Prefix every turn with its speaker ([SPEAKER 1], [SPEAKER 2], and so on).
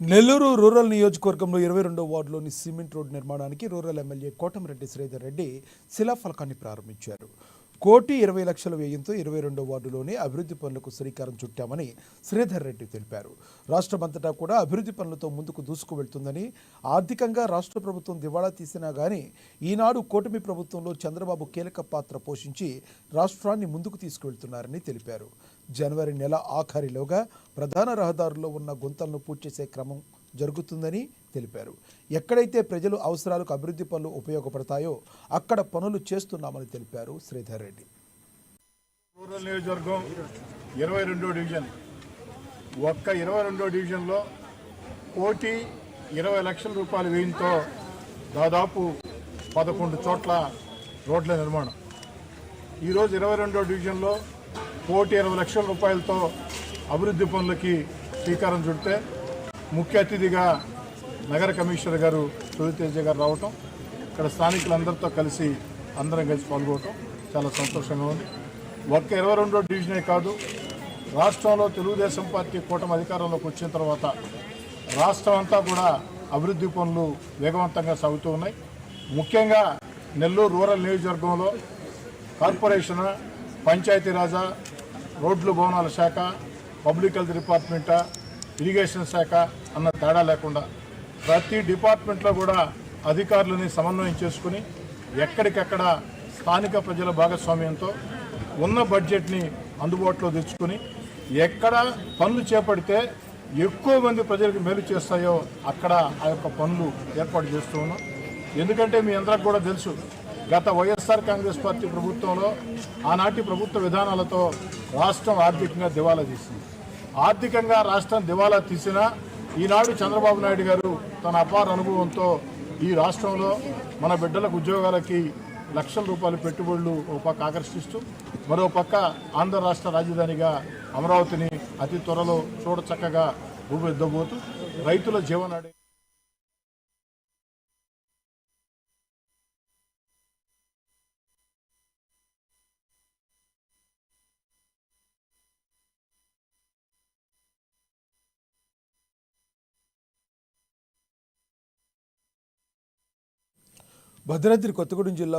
[SPEAKER 1] Nellore rural నియోజకవర్గంలో 22వ వార్డులోని cement road నిర్మాణానికి rural MLA Kotamreddy Sridhar Reddy శిలాఫలకాన్ని ప్రారంభించారు. 1,20,00,000 వ్యయంతో 22వ వార్డులోని అభివృద్ధి పనులకు శ్రీకారం చుట్టామని శ్రీధర్ రెడ్డి తెలిపారు. రాష్ట్రమంతటా కూడా అభివృద్ధి పనులతో ముందుకు దూసుకువెళ్తుందని, ఆర్థికంగా రాష్ట్ర ప్రభుత్వం దివాళా తీసినా గానీ ఈనాడు కూటమి ప్రభుత్వంలో చంద్రబాబు కీలక పాత్ర పోషించి రాష్ట్రాన్ని ముందుకు తీసుకువెళ్తున్నారని తెలిపారు. జనవరి నెల ఆఖరిలోగా ప్రధాన రహదారుల్లో ఉన్న గుంతలను పూర్తి చేసే క్రమం జరుగుతుందని తెలిపారు. ఎక్కడైతే ప్రజలు అవసరాలకు అభివృద్ధి పనులు ఉపయోగపడతాయో అక్కడ పనులు చేస్తున్నామని తెలిపారు శ్రీధర్ రెడ్డి.
[SPEAKER 2] రూరల్ నియోజకవర్గం 22వ డివిజన్. ఒక్క 22వ డివిజన్లో 1,20,00,000 రూపాయల వ్యయంతో దాదాపు 11 చోట్ల రోడ్ల నిర్మాణం. ఈరోజు 22వ డివిజన్లో 1,20,00,000 రూపాయలతో అభివృద్ధి పనులకి శ్రీకారం చుడితే ముఖ్య అతిథిగా నగర కమిషనర్ గారు సుధీర్ గారు రావటం, ఇక్కడ స్థానికులందరితో కలిసి అందరం కలిసి పాల్గొనడం చాలా సంతోషంగా ఉంది. ఒక్క 22వ డివిజనే కాదు, రాష్ట్రంలో తెలుగుదేశం పార్టీ కూటమి అధికారంలోకి వచ్చిన తర్వాత రాష్ట్రం అంతా కూడా అభివృద్ధి పనులు వేగవంతంగా సాగుతూ ఉన్నాయి. ముఖ్యంగా నెల్లూరు రూరల్ నియోజకవర్గంలో కార్పొరేషన్, పంచాయతీరాజా, రోడ్లు భవనాల శాఖ, పబ్లిక్ హెల్త్ డిపార్ట్మెంటా, ఇరిగేషన్ శాఖ అన్న తేడా లేకుండా ప్రతి డిపార్ట్మెంట్లో కూడా అధికారులని సమన్వయం చేసుకుని ఎక్కడికెక్కడ స్థానిక ప్రజల భాగస్వామ్యంతో ఉన్న బడ్జెట్ని అందుబాటులో తెచ్చుకుని ఎక్కడ పనులు చేపడితే ఎక్కువ మంది ప్రజలకు మేలు చేస్తాయో అక్కడ ఆ యొక్క పనులు ఏర్పాటు చేస్తూ ఉన్నాం. ఎందుకంటే మీ అందరికి కూడా తెలుసు, గత వైఎస్ఆర్ కాంగ్రెస్ పార్టీ ప్రభుత్వంలో ఆనాటి ప్రభుత్వ విధానాలతో రాష్ట్రం ఆర్థికంగా దివాలా తీసింది. ఆర్థికంగా రాష్ట్రం దివాలా తీసినా ఈనాడు చంద్రబాబు నాయుడు గారు తన అపార అనుభవంతో ఈ రాష్ట్రంలో మన బిడ్డలకు ఉద్యోగాలకి లక్షల రూపాయల పెట్టుబడులు ఒక పక్క ఆకర్షిస్తూ మరో పక్క ఆంధ్ర రాష్ట్ర రాజధానిగా అమరావతిని అతి త్వరలో చూడచక్కగా రూపుదిద్దబోతూ రైతుల జీవనాడి
[SPEAKER 1] భద్రాద్రి కొత్తగూడెం జిల్లా